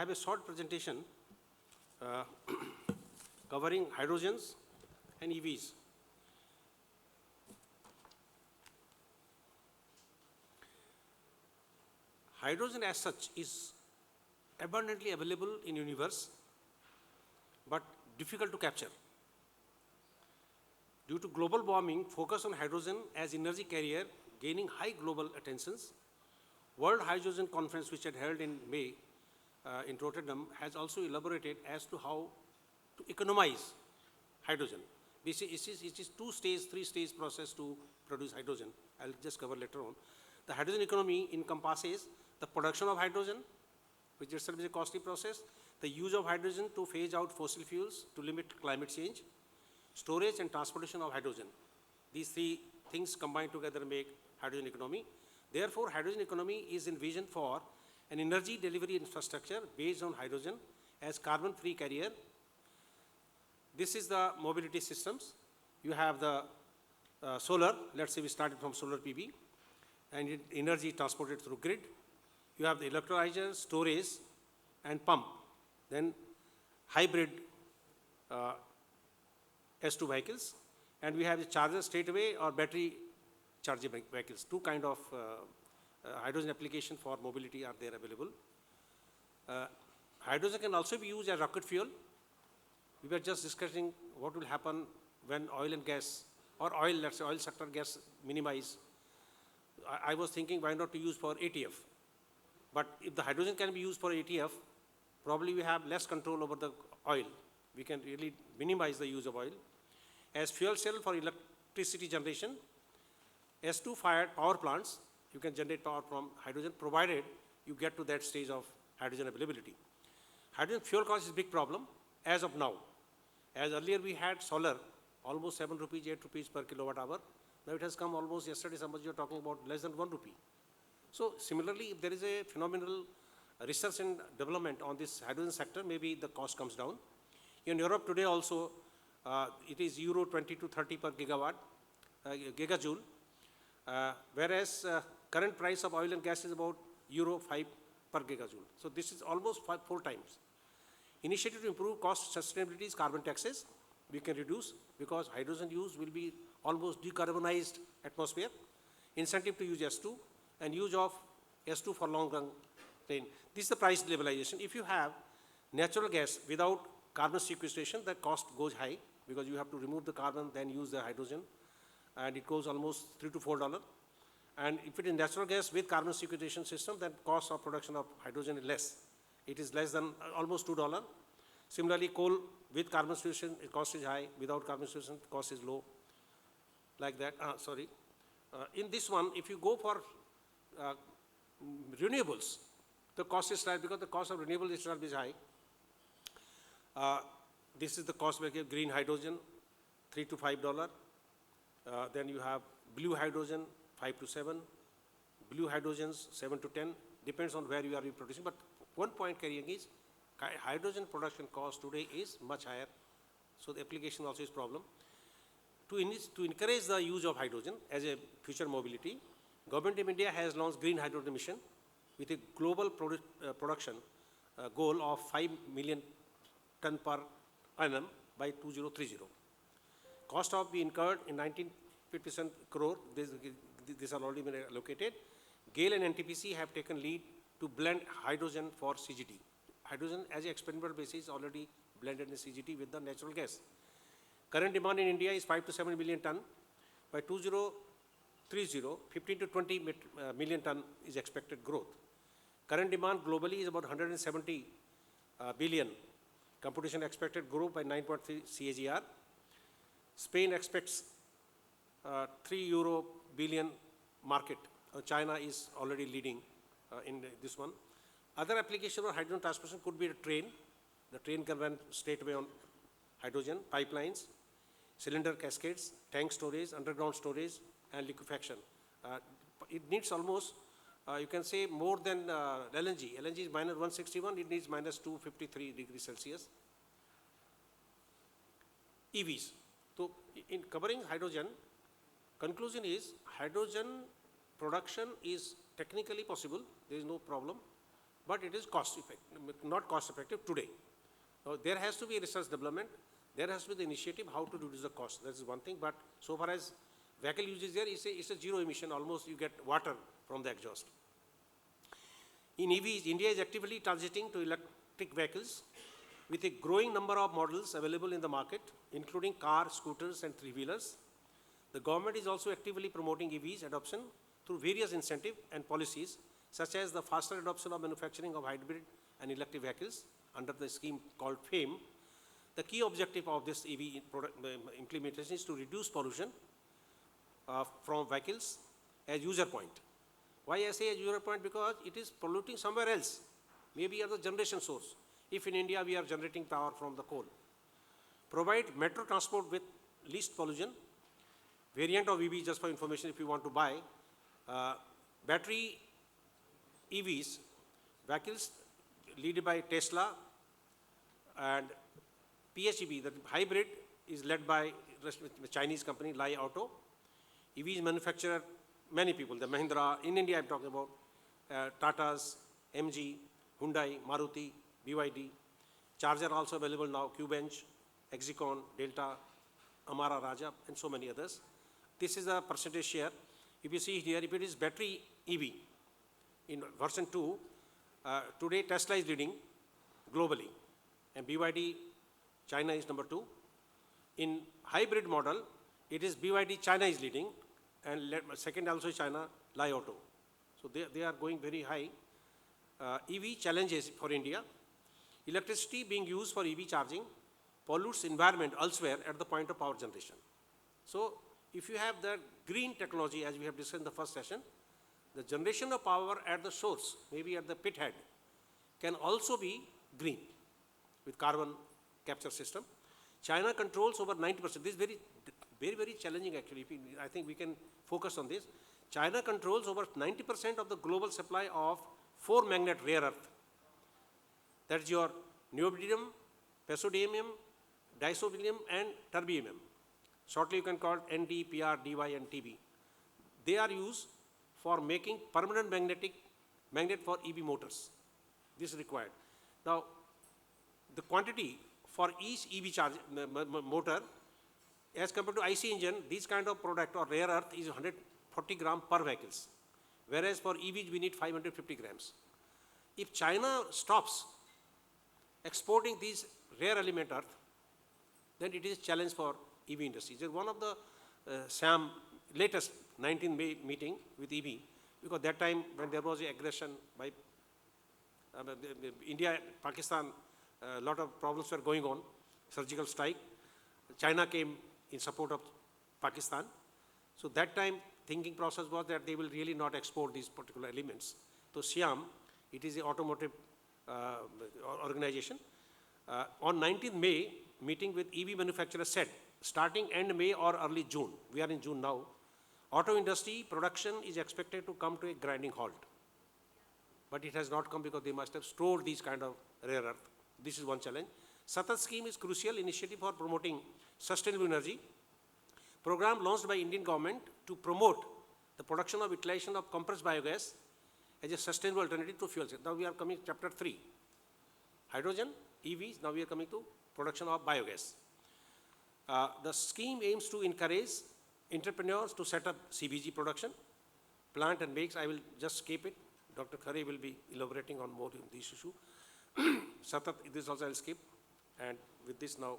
have a short presentation covering hydrogens and EVs. Hydrogen as such is abundantly available in universe, but difficult to capture. Due to global warming, focus on hydrogen as energy carrier gaining high global attentions. World Hydrogen Conference, which had held in May in Rotterdam, has also elaborated as to how to economize hydrogen. It is two-stage, three-stage process to produce hydrogen. I'll just cover later on. The hydrogen economy encompasses the production of hydrogen, which itself is a costly process, the use of hydrogen to phase out fossil fuels to limit climate change, storage and transportation of hydrogen. These three things combined together make hydrogen economy. Therefore, hydrogen economy is envisioned for an energy delivery infrastructure based on hydrogen as carbon-free carrier. This is the mobility systems. You have the solar, let's say we started from solar PV, and energy transported through grid. You have the electrolyzer, storage, and pump. Then hybrid S2 vehicles, and we have the charger straight away or battery charging vehicles. Two kind of hydrogen application for mobility are there available. Hydrogen can also be used as rocket fuel. We were just discussing what will happen when oil and gas, or oil, let's say oil sector gas minimize. I was thinking why not to use for ATF. But if the hydrogen can be used for ATF, probably we have less control over the oil. We can really minimize the use of oil. As fuel cell for electricity generation, S2 fired power plants, you can generate power from hydrogen provided you get to that stage of hydrogen availability. Hydrogen fuel cost is a big problem as of now. As earlier we had solar, almost 7 rupees, 8 rupees per kilowatt hour. Now it has come almost, yesterday somebody was talking about less than 1 rupee. So similarly, if there is a phenomenal research and development on this hydrogen sector, maybe the cost comes down. In Europe today also, it is euro 20 to 30 per gigajoule, whereas current price of oil and gas is about euro 5 per gigajoule. So this is almost 4 times. Initiative to improve cost sustainability is carbon taxes. We can reduce because hydrogen use will be almost decarbonized atmosphere. Incentive to use S2 and use of S2 for long run train. This is the price levelization. If you have natural gas without carbon sequestration, the cost goes high because you have to remove the carbon, then use the hydrogen, and it goes almost $3 to $4. And if it is natural gas with carbon sequestration system, then cost of production of hydrogen is less. It is less than almost $2. Similarly, coal with carbon sequestration, cost is high. Without carbon sequestration, cost is low. Like that. In this one, if you go for renewables, the cost is slight because the cost of renewable itself is high. This is the cost of green hydrogen, $3 to $5. Then you have blue hydrogen, 5 to 7. Blue hydrogens, 7 to 10. Depends on where you are producing. But one point carrying is hydrogen production cost today is much higher. So the application also is problem. To encourage the use of hydrogen as a future mobility, Government of India has launched Green Hydrogen Mission with a global production goal of 5 million ton per annum by 2030. Cost of be incurred in 1957 crore. These are already been allocated. GAIL and NTPC have taken lead to blend hydrogen for CGT. Hydrogen as an experimental basis already blended in CGT with the natural gas. Current demand in India is 5 to 7 million ton. By 2030, 15 to 20 million ton is expected growth. Current demand globally is about 170 billion. Competition expected grow by 9.3 CAGR. Spain expects €3 billion market. China is already leading in this one. Other application of hydrogen transportation could be a train. The train can run straight away on hydrogen, pipelines, cylinder cascades, tank storage, underground storage, and liquefaction. It needs almost, you can say, more than LNG. LNG is minus 161, it needs minus 253 degrees Celsius. EVs. So in covering hydrogen, conclusion is hydrogen production is technically possible. There is no problem. but it is cost effective, not cost effective today. Now, there has to be research development, there has to be the initiative how to reduce the cost. That is one thing, but so far as vehicle use is there, it's a zero emission, almost you get water from the exhaust. In EVs, India is actively transiting to electric vehicles with a growing number of models available in the market, including cars, scooters, and three-wheelers. The government is also actively promoting EVs adoption through various incentives and policies, such as the faster adoption of manufacturing of hybrid and electric vehicles under the scheme called FAME. The key objective of this EV implementation is to reduce pollution from vehicles as user point. Why I say as user point? Because it is polluting somewhere else, maybe as a generation source. If in India we are generating power from the coal. Provide metro transport with least pollution. Variant of EV, just for information, if you want to buy, battery EVs, vehicles led by Tesla, and PHEV, the hybrid, is led by the Chinese company Li Auto. EVs manufacturer, many people, the Mahindra, in India I'm talking about, Tata's, MG, Hyundai, Maruti, BYD. Charger also available now, Q-Bench, Hexicon, Delta, Amara Raja, and so many others. This is a percentage share. If you see here, if it is battery EV in version 2, today Tesla is leading globally, and BYD China is number 2. In hybrid model, it is BYD China is leading, and second also China, Li Auto. So they are going very high. EV challenges for India. Electricity being used for EV charging pollutes environment elsewhere at the point of power generation. So if you have the green technology, as we have discussed in the first session, the generation of power at the source, maybe at the pit head, can also be green with carbon capture system. China controls over 90%. This is very challenging actually. I think we can focus on this. China controls over 90% of the global supply of 4 magnet rare earth. That's your neodymium, praseodymium, dysprosium, and terbium. Shortly you can call it Nd, Pr, Dy, and Tb. They are used for making permanent magnet for EV motors. This is required. Now, the quantity for each EV charge motor, as compared to IC engine, this kind of product or rare earth is 140 grams per vehicles, whereas for EVs we need 550 grams. If China stops exporting these rare element earth, then it is a challenge for EV industry. It's one of the SAM latest 19th May meeting with EV, because that time when there was aggression by India, Pakistan, a lot of problems were going on, surgical strike. China came in support of Pakistan. So that time thinking process was that they will really not export these particular elements. So SIAM, it is an automotive organization. On 19th May, meeting with EV manufacturers said, starting end May or early June, we are in June now, auto industry production is expected to come to a grinding halt. But it has not come because they must have stored these kind of rare earth. This is one challenge. Satat scheme is crucial initiative for promoting sustainable energy. Program launched by Indian government to promote the production of utilization of compressed biogas as a sustainable alternative to fuel cells. Now we are coming to chapter 3. Hydrogen, EVs, now we are coming to production of biogas. The scheme aims to encourage entrepreneurs to set up CBG production, plant and makes. I will just skip it. Dr. Khare will be elaborating on more on this issue. Satat, this also I will skip. And with this now.